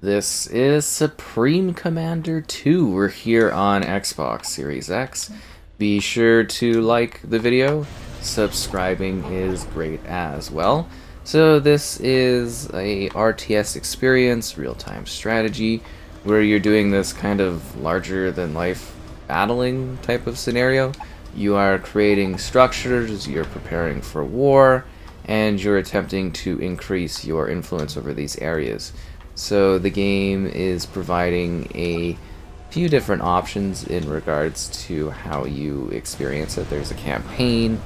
This is Supreme Commander 2. We're here on Xbox Series X. Be sure to like the video. Subscribing is great as well. So this is a RTS experience, real-time strategy, where you're doing this kind of larger-than-life battling type of scenario. You are creating structures, you're preparing for war, and you're attempting to increase your influence over these areas. So the game is providing a few different options in regards to how you experience it. There's a campaign,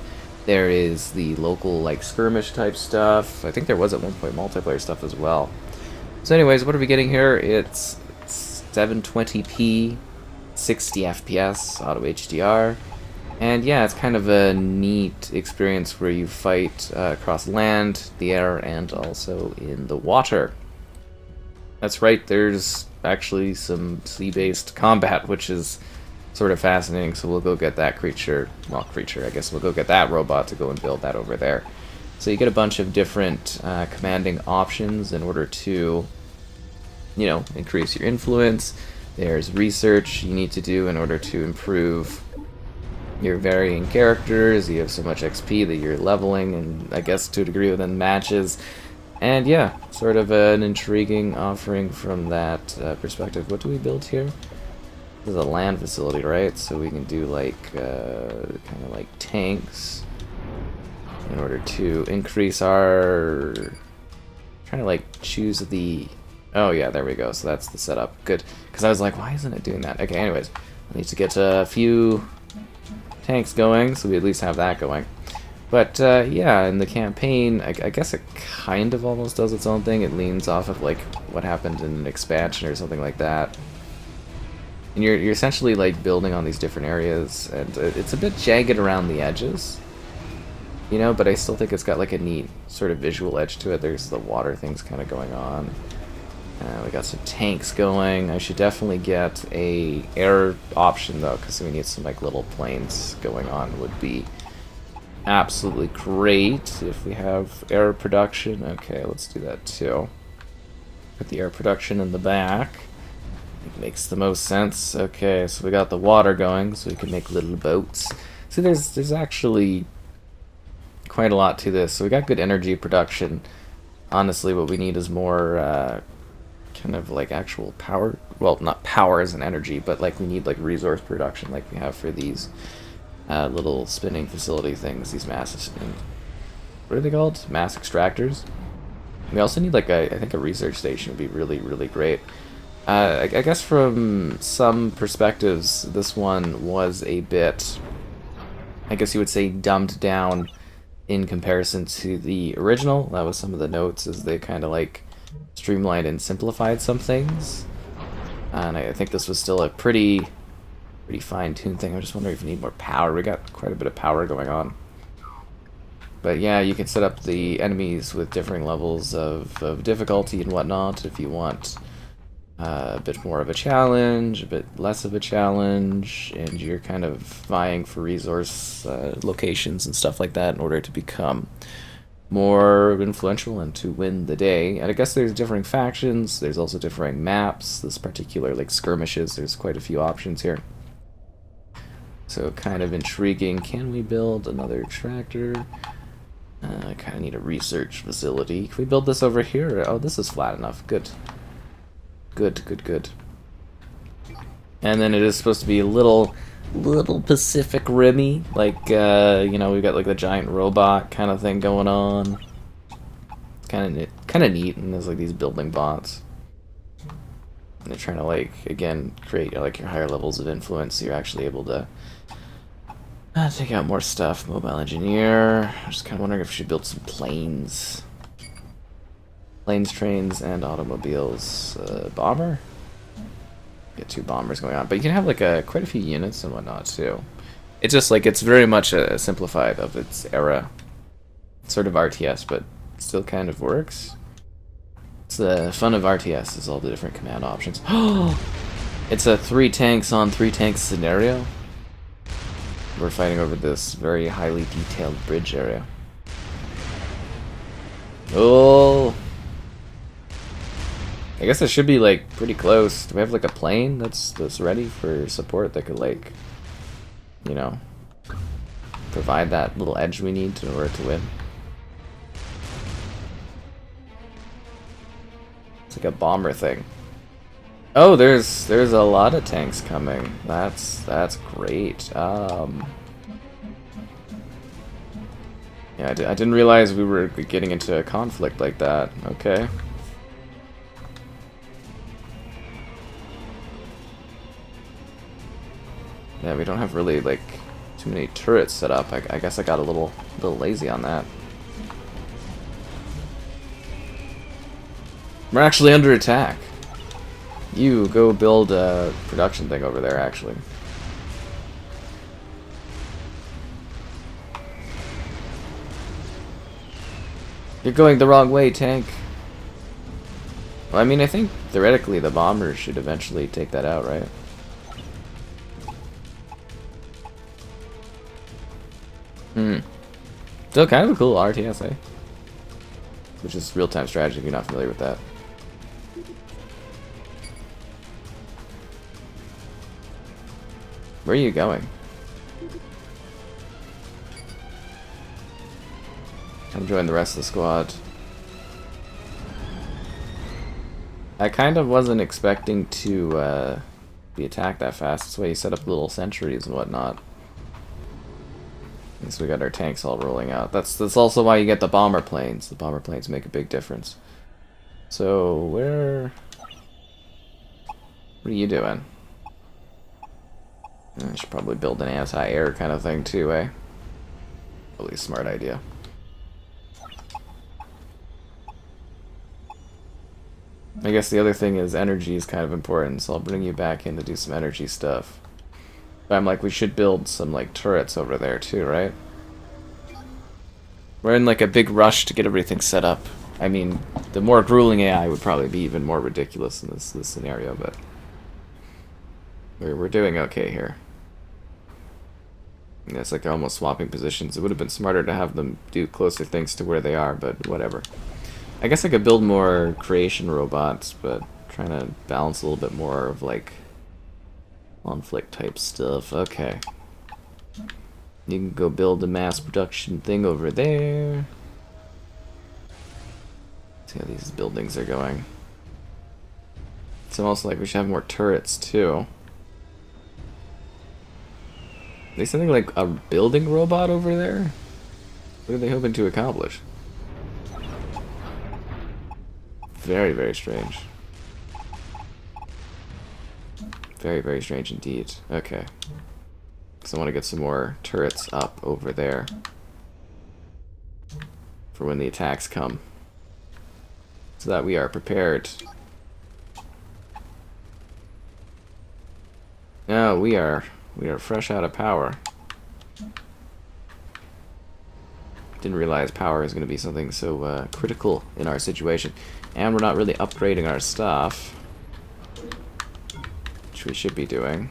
there is the local like skirmish type stuff. I think there was at one point multiplayer stuff as well. So anyways, what are we getting here? It's 720p, 60 FPS, auto HDR. And yeah, it's kind of a neat experience where you fight across land, the air, and also in the water. That's right, there's actually some sea-based combat, which is sort of fascinating, so we'll go get that I guess we'll go get that robot to go and build that over there. So you get a bunch of different commanding options in order to, increase your influence. There's research you need to do in order to improve your varying characters. You have so much XP that you're leveling, and I guess to a degree within matches. And yeah, sort of an intriguing offering from that perspective. What do we build here? This is a land facility, right? So we can do like kind of like tanks in order to increase our. Trying to like choose the. Oh yeah, there we go. So that's the setup. Good, because I was like, why isn't it doing that? Okay, anyways, I need to get a few tanks going, so we at least have that going. But yeah, in the campaign, I guess it kind of almost does its own thing. It leans off of like what happened in an expansion or something like that. And you're essentially like building on these different areas, and it's a bit jagged around the edges, but I still think it's got like a neat sort of visual edge to it. There's the water things kind of going on. We got some tanks going. I should definitely get a air option though, because we need some like little planes going on. Would be absolutely great if we have air production. Okay, let's do that too. Put the air production in the back. It makes the most sense. Okay, so we got the water going, so we can make little boats. See, there's actually quite a lot to this. So we got good energy production. Honestly, what we need is more kind of like actual power. Well, not power as an energy, but like we need like resource production, like we have for these little spinning facility things, these mass, what are they called? Mass extractors. We also need like I think a research station would be really, really great. I guess from some perspectives, this one was a bit, I guess you would say, dumbed down in comparison to the original. That was some of the notes, as they kind of like streamlined and simplified some things. And I think this was still a pretty fine-tuned thing. I'm just wondering if you need more power. We got quite a bit of power going on. But yeah, you can set up the enemies with differing levels of difficulty and whatnot if you want a bit more of a challenge, a bit less of a challenge, and you're kind of vying for resource locations and stuff like that in order to become more influential and to win the day. And I guess there's differing factions, there's also differing maps. This particular like skirmishes, there's quite a few options here. So kind of intriguing. Can we build another tractor? I kind of need a research facility. Can we build this over here? Oh, this is flat enough. Good. Good. And then it is supposed to be a little Pacific Rim-y. Like, we've got like the giant robot kind of thing going on. It's kind of neat, and there's like these building bots. And they're trying to like, again, create like your higher levels of influence, so you're actually able to take out more stuff. Mobile engineer. I'm just kind of wondering if we should build some planes. Planes, trains, and automobiles. Bomber? Get two bombers going on. But you can have like quite a few units and whatnot too. It's just like, it's very much a simplified of its era. It's sort of RTS, but still kind of works. It's the fun of RTS, is all the different command options. It's a 3 tanks on 3 tanks scenario. We're fighting over this very highly detailed bridge area. Oh! I guess it should be like pretty close. Do we have like a plane that's ready for support that could like, you know, provide that little edge we need in order to win? It's like a bomber thing. Oh, there's a lot of tanks coming. That's great. Yeah, I didn't realize we were getting into a conflict like that. Okay. Yeah, we don't have really like too many turrets set up. I guess I got a little lazy on that. We're actually under attack. You go build a production thing over there, actually. You're going the wrong way, tank. Well, I mean, I think theoretically the bombers should eventually take that out, right? Still kind of a cool RTS, which is real-time strategy if you're not familiar with that. Where are you going? I'm joining the rest of the squad. I kind of wasn't expecting to be attacked that fast. That's why you set up little sentries and whatnot. So we got our tanks all rolling out. That's also why you get the bomber planes. The bomber planes make a big difference. So what are you doing? I should probably build an anti-air kind of thing too, eh? Really smart idea. I guess the other thing is energy is kind of important, so I'll bring you back in to do some energy stuff. But I'm like, we should build some like turrets over there too, right? We're in like a big rush to get everything set up. I mean, the more grueling AI would probably be even more ridiculous in this scenario, but we're doing okay here. Yeah, it's like they're almost swapping positions. It would have been smarter to have them do closer things to where they are, but whatever. I guess I could build more creation robots, but trying to balance a little bit more of like conflict type stuff. Okay. You can go build a mass production thing over there. See how these buildings are going. It's almost like we should have more turrets too. They something like a building robot over there? What are they hoping to accomplish? Very, very strange. Very, very strange indeed. Okay. So I want to get some more turrets up over there for when the attacks come, so that we are prepared. No, we are fresh out of power. Didn't realize power is going to be something so critical in our situation, and we're not really upgrading our stuff, which we should be doing.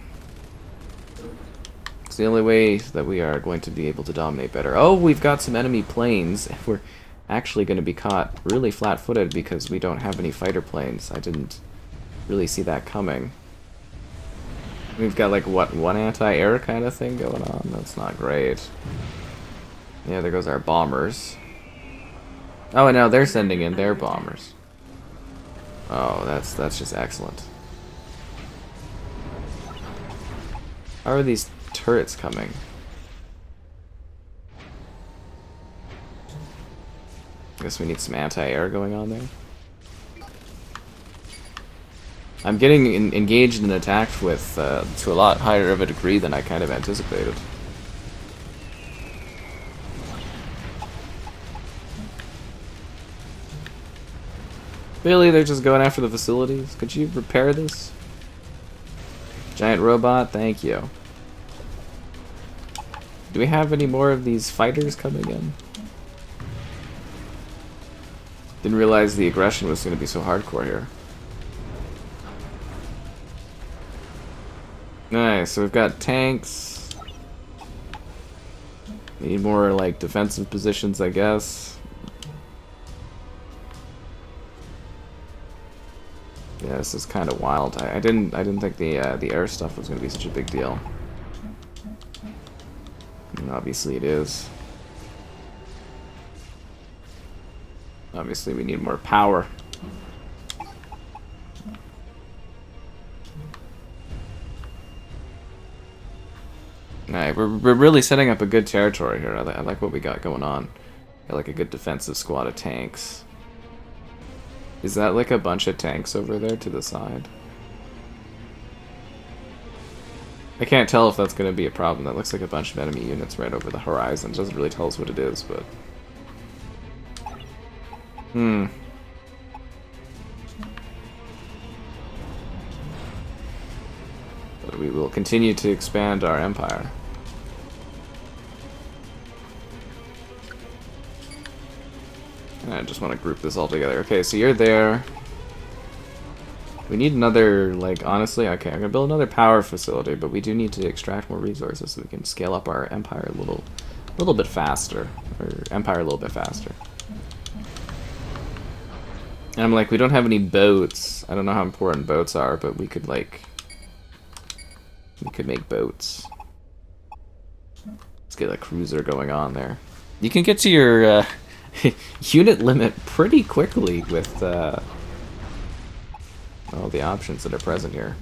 It's the only way that we are going to be able to dominate better. Oh, we've got some enemy planes. We're actually going to be caught really flat-footed because we don't have any fighter planes. I didn't really see that coming. We've got like, what, one anti-air kind of thing going on? That's not great. Yeah, there goes our bombers. Oh, and now they're sending in their bombers. Oh, that's just excellent. How are these turrets coming? Guess we need some anti-air going on there. I'm getting engaged and attacked with to a lot higher of a degree than I kind of anticipated. Really, they're just going after the facilities? Could you repair this? Giant robot, thank you. Do we have any more of these fighters coming in? Didn't realize the aggression was going to be so hardcore here. Nice, so we've got tanks. Need more, like, defensive positions, I guess. This is kind of wild. I didn't think the air stuff was going to be such a big deal. And obviously it is. Obviously we need more power. Alright, we're really setting up a good territory here. I like what we got going on. Got like a good defensive squad of tanks. Is that like a bunch of tanks over there to the side? I can't tell if that's going to be a problem. That looks like a bunch of enemy units right over the horizon. It doesn't really tell us what it is, but... But we will continue to expand our empire. I just want to group this all together. Okay, so you're there. We need another, like, honestly, okay, I'm going to build another power facility, but we do need to extract more resources so we can scale up our empire a little bit faster. Or empire a little bit faster. And I'm like, we don't have any boats. I don't know how important boats are, but we could, like... We could make boats. Let's get a cruiser going on there. You can get to your unit limit pretty quickly with all the options that are present here.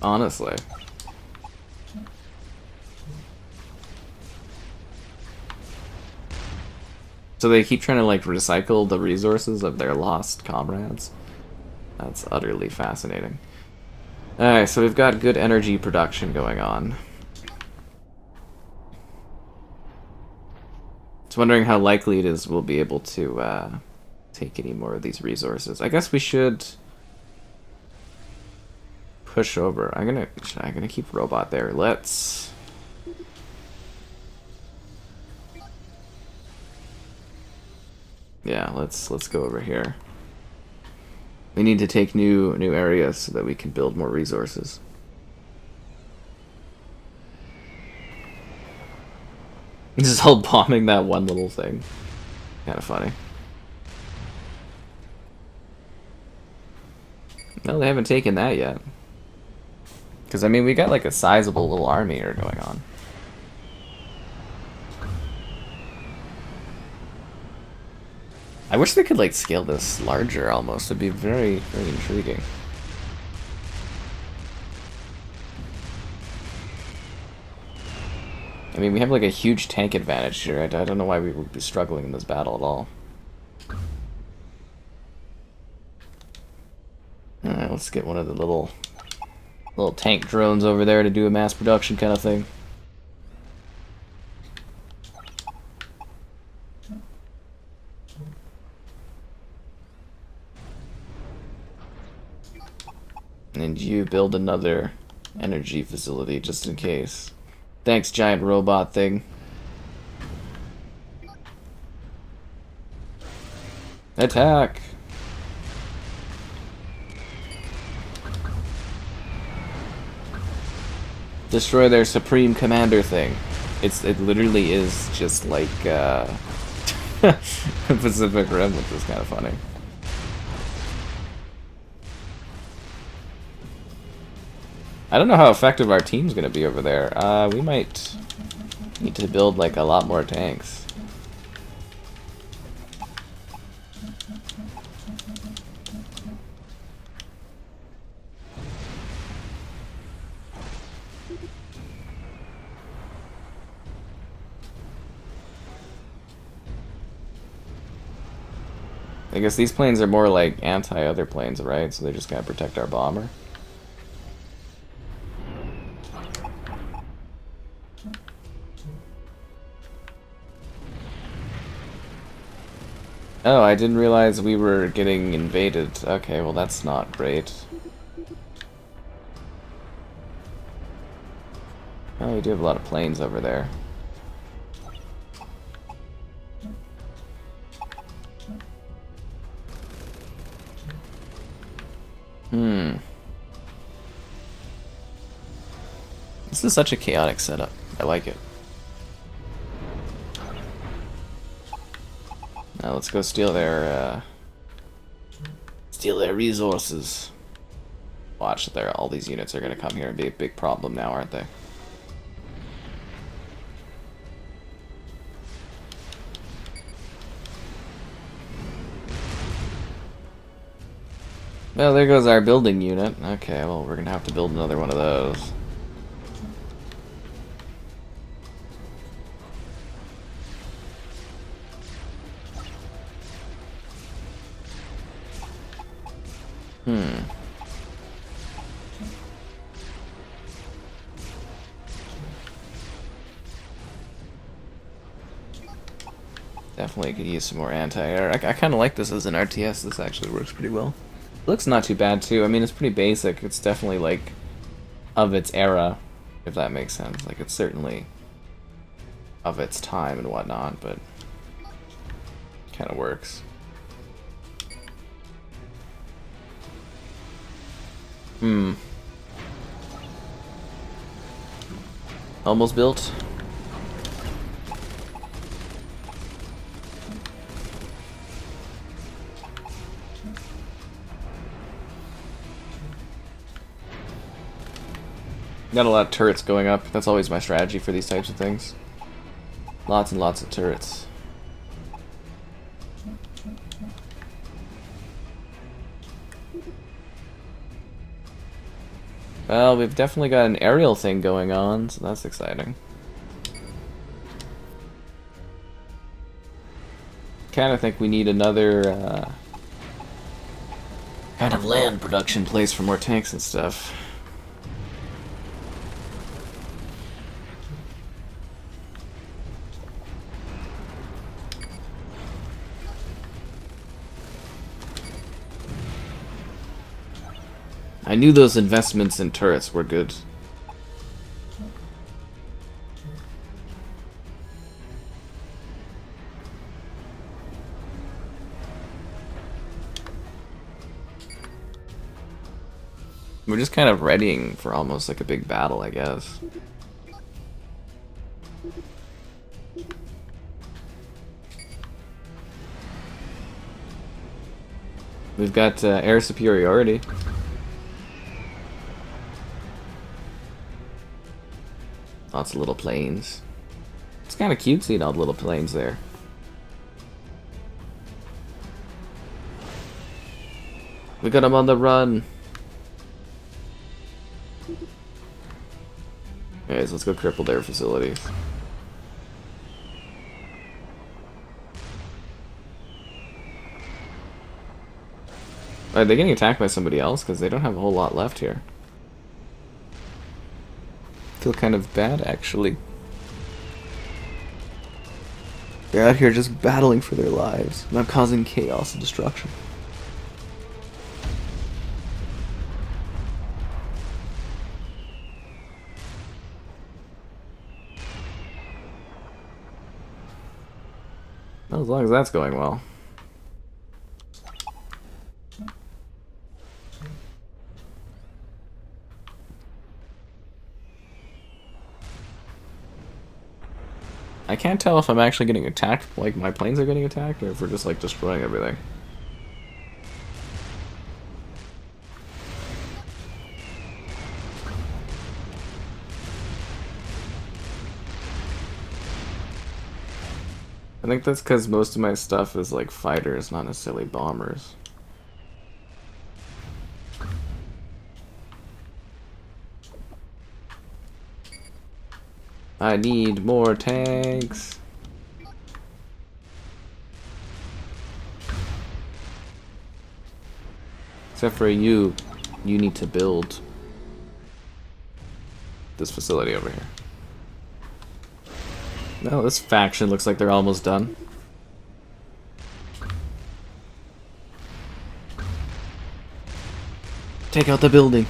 Honestly. So they keep trying to like recycle the resources of their lost comrades. That's utterly fascinating. Alright, so we've got good energy production going on. Just wondering how likely it is we'll be able to take any more of these resources. I guess we should push over. I'm gonna keep robot there. Let's let's go over here. We need to take new areas so that we can build more resources. Just all bombing that one little thing. Kind of funny. No, they haven't taken that yet. Because, I mean, we got like a sizable little army here going on. I wish they could like scale this larger almost. It'd be very, very intriguing. I mean, we have like a huge tank advantage here. I don't know why we would be struggling in this battle at all. Alright, let's get one of the little tank drones over there to do a mass production kind of thing. And you build another energy facility just in case. Thanks, giant robot thing. Attack! Destroy their supreme commander thing. It literally is just like Pacific Rim, which is kind of funny. I don't know how effective our team's gonna be over there. We might need to build like a lot more tanks. I guess these planes are more like anti-other planes, right? So they just gotta protect our bomber. Oh, I didn't realize we were getting invaded. Okay, well that's not great. Oh, we do have a lot of planes over there. This is such a chaotic setup. I like it. Now let's go steal their resources. Watch, there. All these units are gonna come here and be a big problem now, aren't they? Well, there goes our building unit. Okay, well, we're gonna have to build another one of those. Definitely could use some more anti-air. I kind of like this as an RTS. This actually works pretty well. Looks not too bad too. I mean, it's pretty basic. It's definitely like of its era, if that makes sense. Like, it's certainly of its time and whatnot, but kind of works. Almost built. Got a lot of turrets going up. That's always my strategy for these types of things. Lots and lots of turrets. Well, we've definitely got an aerial thing going on, so that's exciting. Kind of think we need another kind of land production place for more tanks and stuff. I knew those investments in turrets were good. We're just kind of readying for almost like a big battle, I guess. We've got air superiority. Lots of little planes. It's kind of cute seeing all the little planes there. We got them on the run. Guys, let's go cripple their facilities. Are they getting attacked by somebody else? Because they don't have a whole lot left here. Feel kind of bad, actually. They're out here just battling for their lives, not causing chaos and destruction. Well, as long as that's going well. I can't tell if I'm actually getting attacked, like my planes are getting attacked, or if we're just like destroying everything. I think that's because most of my stuff is like fighters, not necessarily bombers. I need more tanks. Except for you need to build this facility over here. No, this faction looks like they're almost done. Take out the building.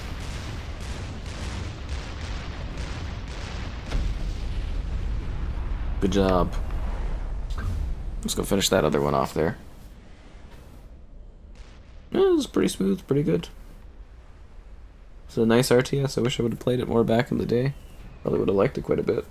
Good job. Let's go finish that other one off there. Yeah, it was pretty smooth, pretty good. It's a nice RTS. I wish I would have played it more back in the day. Probably would have liked it quite a bit.